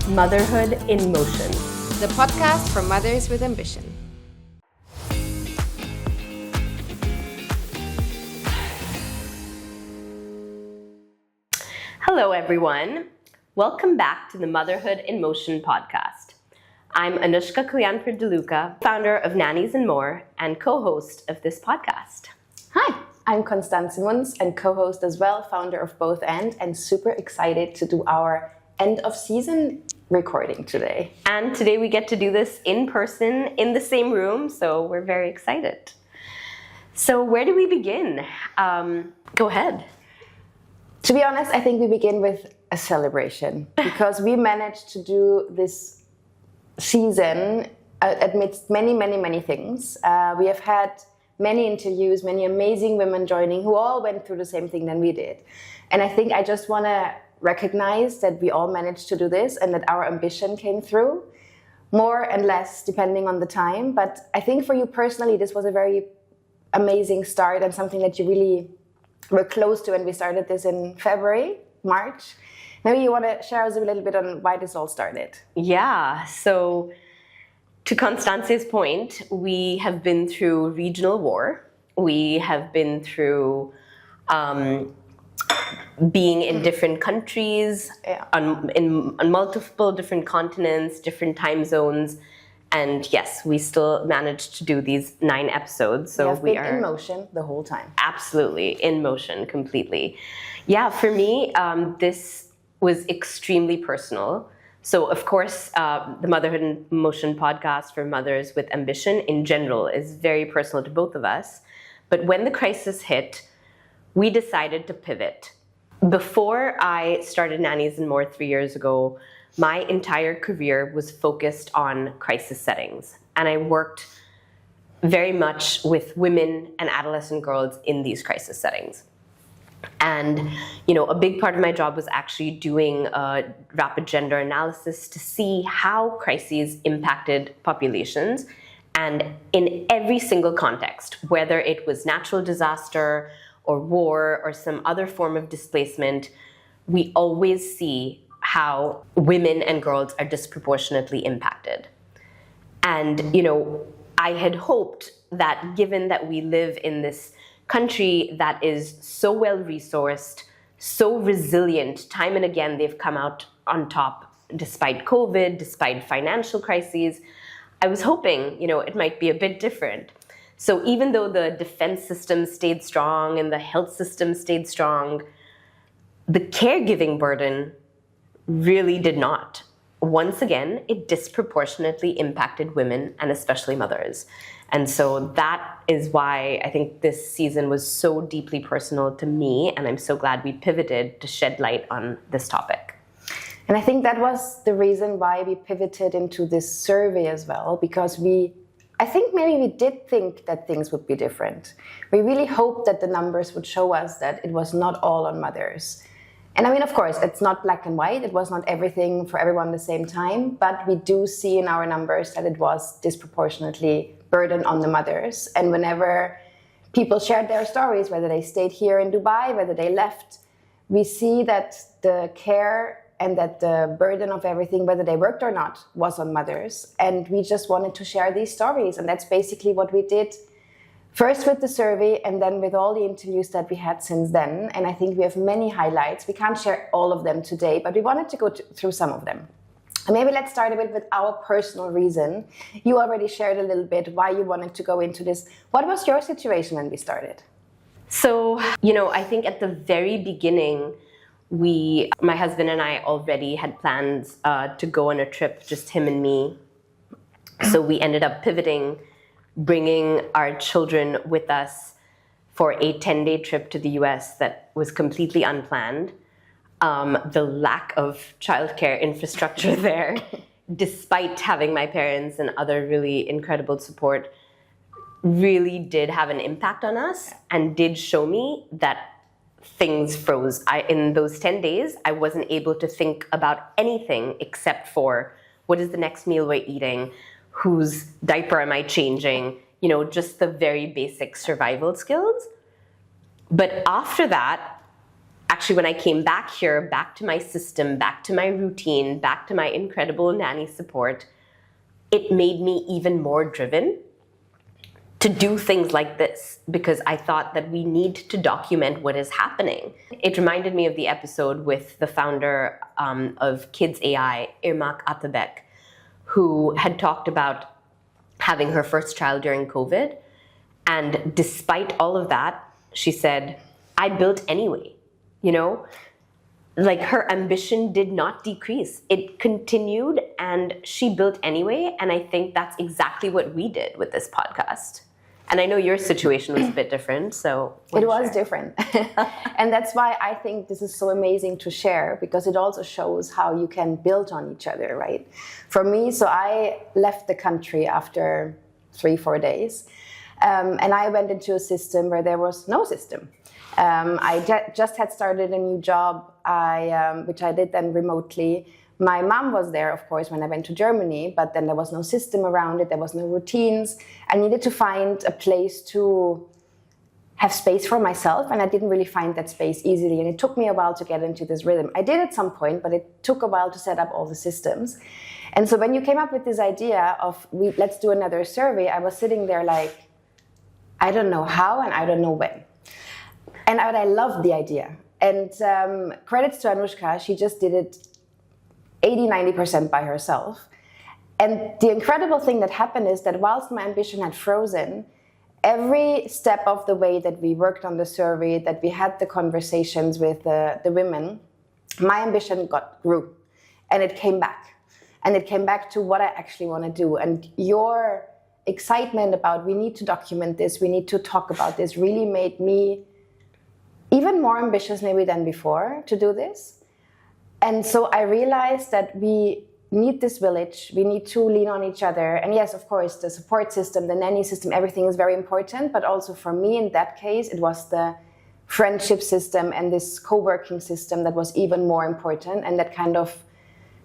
Motherhood in Motion, the podcast for mothers with ambition. Hello, everyone. Welcome back to the Motherhood in Motion podcast. I'm Anushka and Constanze, founder of Nannies More and co-host of this podcast. Hi, I'm Constanze and co-host as well, founder of Both and super excited to do our end of season recording today. And today we get to do this in person in the same room, so we're very excited. So where do we begin? Go ahead. To be honest, I think we begin with a celebration because we managed to do this season amidst many things. We have had many interviews, many amazing women joining who all went through the same thing than we did. And I think I just want to recognize that we all managed to do this and that our ambition came through, more and less depending on the time. But I think for you personally, this was a very amazing start and something that you really were close to when we started this in February, March. Maybe you want to share us a little bit on why this all started. Yeah, so to Constanze's point, we have been through regional war. We have been through being in different countries, on multiple different continents, different time zones. And yes, we still managed to do these 9 episodes. So we are in motion the whole time. Absolutely, in motion completely. Yeah, for me, this was extremely personal. So of course, the Motherhood in Motion podcast for mothers with ambition in general is very personal to both of us. But when the crisis hit, we decided to pivot. Before I started Nannies More 3 years ago, my entire career was focused on crisis settings. And I worked very much with women and adolescent girls in these crisis settings. And, a big part of my job was actually doing a rapid gender analysis to see how crises impacted populations. And in every single context, whether it was natural disaster or war or some other form of displacement, we always see how women and girls are disproportionately impacted. And, I had hoped that given that we live in this country that is so well-resourced, so resilient, time and again they've come out on top despite COVID, despite financial crises, I was hoping, it might be a bit different. So even though the defense system stayed strong and the health system stayed strong, the caregiving burden really did not. Once again, it disproportionately impacted women and especially mothers. And so that is why I think this season was so deeply personal to me, and I'm so glad we pivoted to shed light on this topic. And I think that was the reason why we pivoted into this survey as well, because I think maybe we did think that things would be different. We really hoped that the numbers would show us that it was not all on mothers. And I mean, of course, it's not black and white. It was not everything for everyone at the same time. But we do see in our numbers that it was disproportionately burden on the mothers. And whenever people shared their stories, whether they stayed here in Dubai, whether they left, we see that the care and that the burden of everything, whether they worked or not, was on mothers. And we just wanted to share these stories. And that's basically what we did. First with the survey and then with all the interviews that we had since then. And I think we have many highlights. We can't share all of them today, but we wanted to go through some of them. And maybe let's start a bit with our personal reason. You already shared a little bit why you wanted to go into this. What was your situation when we started? So, I think at the very beginning, my husband and I already had plans to go on a trip, just him and me. So we ended up pivoting, bringing our children with us for a 10-day trip to the US that was completely unplanned. The lack of childcare infrastructure there, despite having my parents and other really incredible support, really did have an impact on us and did show me that things froze. In those 10 days, I wasn't able to think about anything except for what is the next meal we're eating, whose diaper am I changing, just the very basic survival skills. But after that, actually, when I came back here, back to my system, back to my routine, back to my incredible nanny support, it made me even more driven to do things like this, because I thought that we need to document what is happening. It reminded me of the episode with the founder of Kids AI, Irmak Atabek, who had talked about having her first child during COVID. And despite all of that, she said, I built anyway, you know? Like, her ambition did not decrease. It continued, and she built anyway. And I think that's exactly what we did with this podcast. And I know your situation was a bit different, so... It was different. And that's why I think this is so amazing to share, because it also shows how you can build on each other, right? For me, so I left the country after 3-4 days, and I went into a system where there was no system. I just had started a new job, which I did then remotely. My mom was there, of course, when I went to Germany, but then there was no system around it, there was no routines. I needed to find a place to have space for myself, and I didn't really find that space easily, and it took me a while to get into this rhythm. I did at some point, but it took a while to set up all the systems. And so when you came up with this idea of, let's do another survey, I was sitting there like, I don't know how and I don't know when. And I loved the idea. And credits to Anushka, she just did it 80-90% by herself. And the incredible thing that happened is that whilst my ambition had frozen, every step of the way that we worked on the survey, that we had the conversations with the women, my ambition grew, and it came back. And it came back to what I actually want to do. And your excitement about, we need to document this, we need to talk about this, really made me even more ambitious maybe than before to do this. And so I realized that we need this village, we need to lean on each other. And yes, of course, the support system, the nanny system, everything is very important. But also for me, in that case, it was the friendship system and this co-working system that was even more important, and that kind of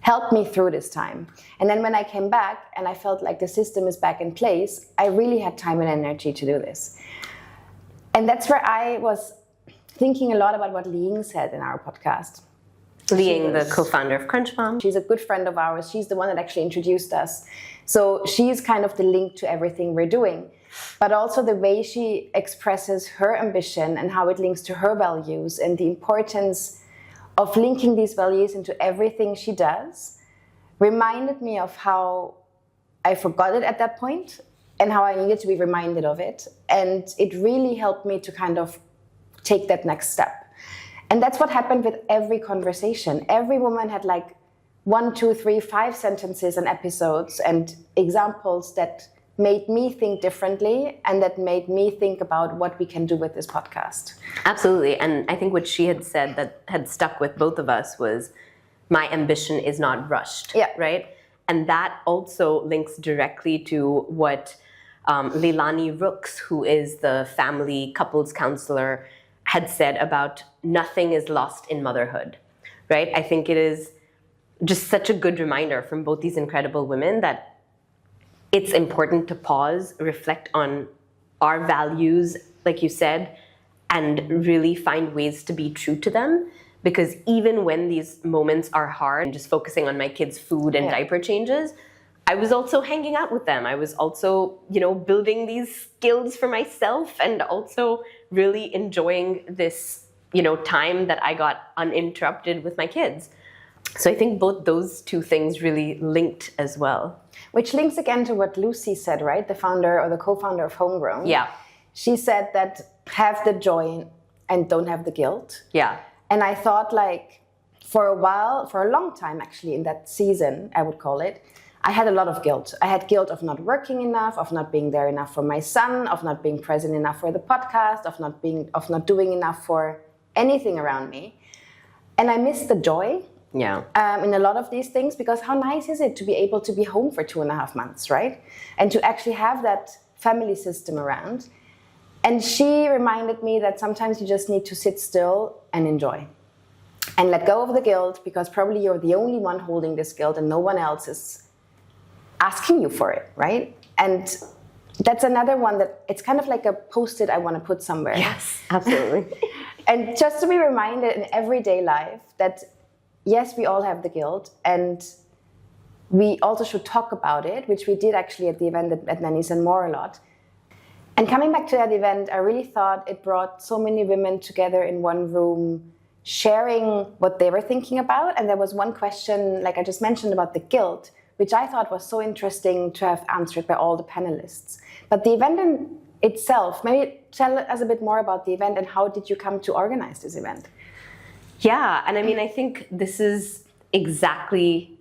helped me through this time. And then when I came back and I felt like the system is back in place, I really had time and energy to do this. And that's where I was thinking a lot about what Liying said in our podcast. Liying, the co-founder of Crunch Mom. She's a good friend of ours. She's the one that actually introduced us. So she's kind of the link to everything we're doing. But also the way she expresses her ambition and how it links to her values, and the importance of linking these values into everything she does, reminded me of how I forgot it at that point and how I needed to be reminded of it. And it really helped me to kind of take that next step. And that's what happened with every conversation. Every woman had like 1, 2, 3, 5 sentences and episodes and examples that made me think differently, and that made me think about what we can do with this podcast. Absolutely. And I think what she had said that had stuck with both of us was, my ambition is not rushed, right? And that also links directly to what Leilani Rooks, who is the family couples counselor, had said about nothing is lost in motherhood, right? I think it is just such a good reminder from both these incredible women that it's important to pause, reflect on our values, like you said, and really find ways to be true to them. Because even when these moments are hard, and just focusing on my kids' food and diaper changes, I was also hanging out with them. I was also, building these skills for myself, and also really enjoying this, time that I got uninterrupted with my kids. So I think both those two things really linked as well. Which links again to what Lucy said, right? The founder or the co-founder of Homegrown. Yeah. She said that have the joy and don't have the guilt. Yeah. And I thought, like, for a long time actually in that season, I would call it, I had a lot of guilt. I had guilt of not working enough, of not being there enough for my son, of not being present enough for the podcast, of not doing enough for anything around me. And I missed the joy in a lot of these things, because how nice is it to be able to be home for 2.5 months, right? And to actually have that family system around. And she reminded me that sometimes you just need to sit still and enjoy. And let go of the guilt, because probably you're the only one holding this guilt and no one else is asking you for it, right? And that's another one that it's kind of like a post-it I want to put somewhere. Yes, absolutely. And just to be reminded in everyday life that, yes, we all have the guilt, and we also should talk about it, which we did actually at the event at Nannies More a lot. And coming back to that event, I really thought it brought so many women together in one room, sharing what they were thinking about. And there was one question, like I just mentioned, about the guilt, which I thought was so interesting to have answered by all the panelists. But the event in itself, maybe tell us a bit more about the event and how did you come to organize this event? Yeah, and I mean, I think this is exactly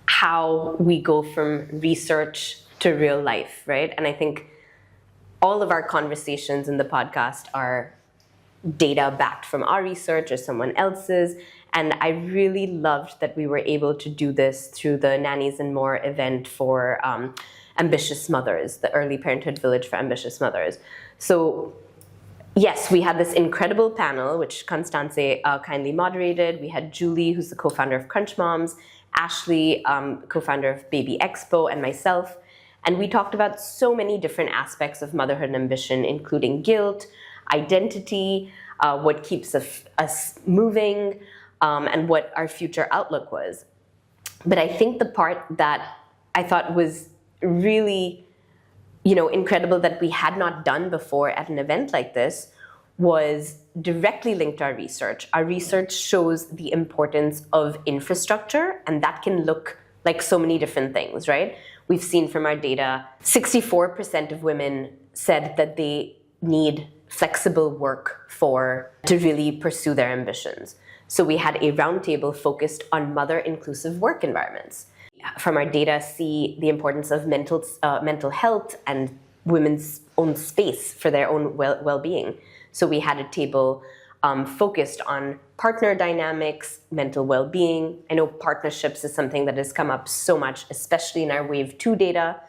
how we go from research to real life, right? And I think all of our conversations in the podcast are data backed from our research or someone else's. And I really loved that we were able to do this through the Nannies and More event for ambitious mothers, the early parenthood village for ambitious mothers. So yes, we had this incredible panel, which Constanze kindly moderated. We had Julie, who's the co-founder of Crunch Moms, Ashley, co-founder of Baby Expo, and myself. And we talked about so many different aspects of motherhood and ambition, including guilt, identity, what keeps us moving, and what our future outlook was. But I think the part that I thought was really, incredible that we had not done before at an event like this was directly linked to our research. Our research shows the importance of infrastructure, and that can look like so many different things, right? We've seen from our data, 64% of women said that they need flexible work to really pursue their ambitions. So we had a roundtable focused on mother-inclusive work environments. From our data, see the importance of mental health and women's own space for their own well-being. So we had a table focused on partner dynamics, mental well-being. I know partnerships is something that has come up so much, especially in our Wave 2 data.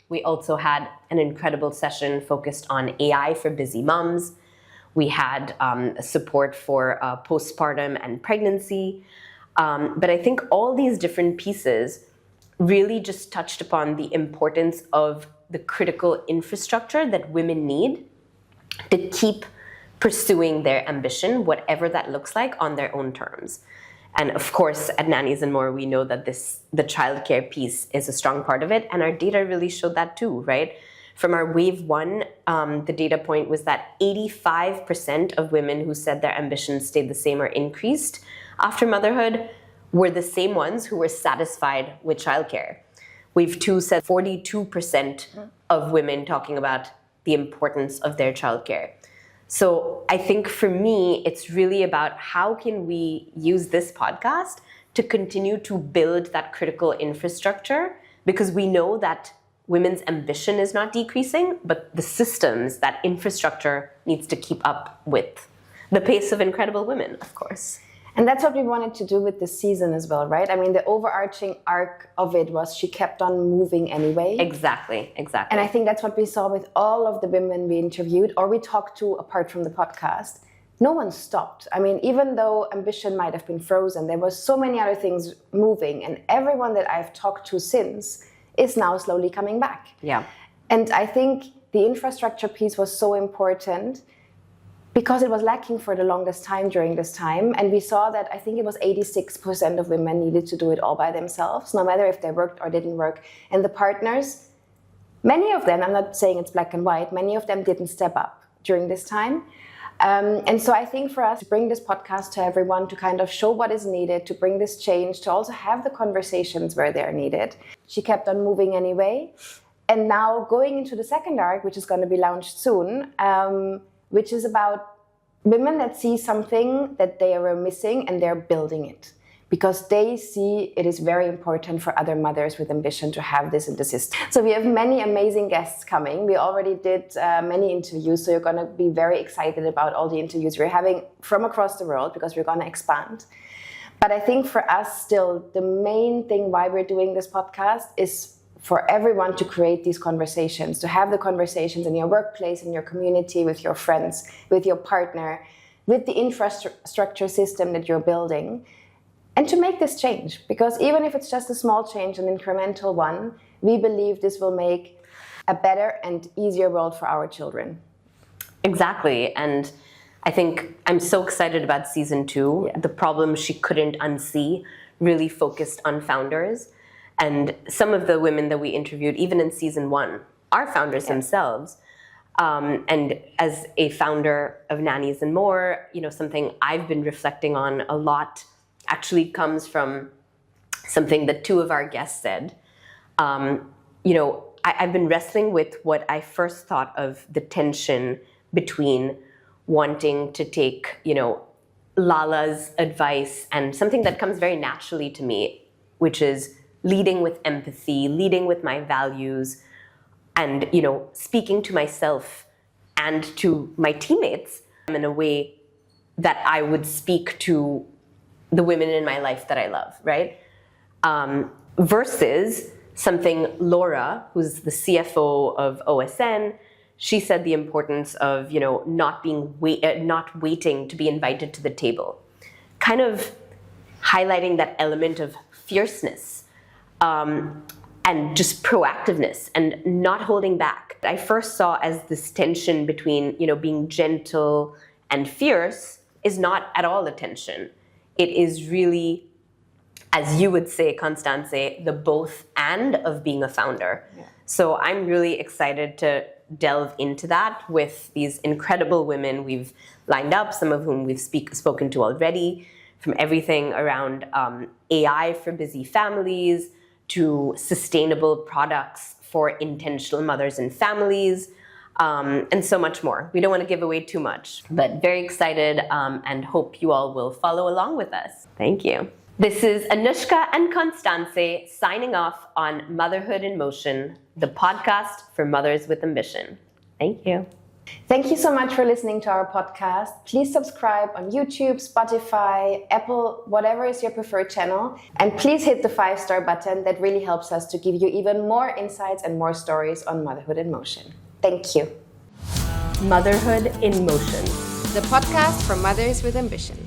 We also had an incredible session focused on AI for busy moms. We had support for postpartum and pregnancy. But I think all these different pieces really just touched upon the importance of the critical infrastructure that women need to keep pursuing their ambition, whatever that looks like, on their own terms. And of course, at Nannies and More, we know that the childcare piece is a strong part of it, and our data really showed that too, right? From our Wave 1, the data point was that 85% of women who said their ambitions stayed the same or increased after motherhood were the same ones who were satisfied with childcare. Wave 2 said 42% of women talking about the importance of their childcare. So I think for me, it's really about how can we use this podcast to continue to build that critical infrastructure, because we know that women's ambition is not decreasing, but the systems, that infrastructure needs to keep up with the pace of incredible women, of course. And that's what we wanted to do with this season as well, right? I mean, the overarching arc of it was she kept on moving anyway. Exactly. And I think that's what we saw with all of the women we interviewed or we talked to apart from the podcast. No one stopped. I mean, even though ambition might have been frozen, there was so many other things moving, and everyone that I've talked to since is now slowly coming back. Yeah. And I think the infrastructure piece was so important because it was lacking for the longest time during this time. And we saw that I think it was 86% of women needed to do it all by themselves, no matter if they worked or didn't work. And the partners, many of them, I'm not saying it's black and white, many of them didn't step up during this time. And so I think for us to bring this podcast to everyone, to kind of show what is needed, to bring this change, to also have the conversations where they're needed. She kept on moving anyway. And now going into the second arc, which is going to be launched soon, which is about women that see something that they are missing and they're building it. Because they see it is very important for other mothers with ambition to have this in the system. So we have many amazing guests coming. We already did many interviews, so you're going to be very excited about all the interviews we're having from across the world, because we're going to expand. But I think for us still, the main thing why we're doing this podcast is for everyone to create these conversations, to have the conversations in your workplace, in your community, with your friends, with your partner, with the infrastructure system that you're building, and to make this change. Because even if it's just a small change, an incremental one, we believe this will make a better and easier world for our children. Exactly. And I think I'm so excited about season 2. Yeah. The problem she couldn't unsee really focused on founders. And some of the women that we interviewed, even in season 1, are founders themselves. And as a founder of Nannies and More, something I've been reflecting on a lot actually comes from something that 2 of our guests said. I've been wrestling with what I first thought of the tension between wanting to take, Lala's advice and something that comes very naturally to me, which is leading with empathy, leading with my values, and, speaking to myself and to my teammates in a way that I would speak to the women in my life that I love, right? Versus something Laura, who's the CFO of OSN, she said the importance of, not waiting to be invited to the table, kind of highlighting that element of fierceness and just proactiveness and not holding back. I first saw as this tension between, being gentle and fierce is not at all a tension. It is really, as you would say, Constanze, the both and of being a founder. Yeah. So I'm really excited to delve into that with these incredible women we've lined up, some of whom we've spoken to already, from everything around AI for busy families to sustainable products for intentional mothers and families, and so much more. We don't want to give away too much, but very excited and hope you all will follow along with us. Thank you. This is Anushka and Constanze signing off on Motherhood in Motion, the podcast for mothers with ambition. Thank you. Thank you so much for listening to our podcast. Please subscribe on YouTube, Spotify, Apple, whatever is your preferred channel. And please hit the 5-star button. That really helps us to give you even more insights and more stories on Motherhood in Motion. Thank you. Motherhood in Motion, The podcast for mothers with ambition.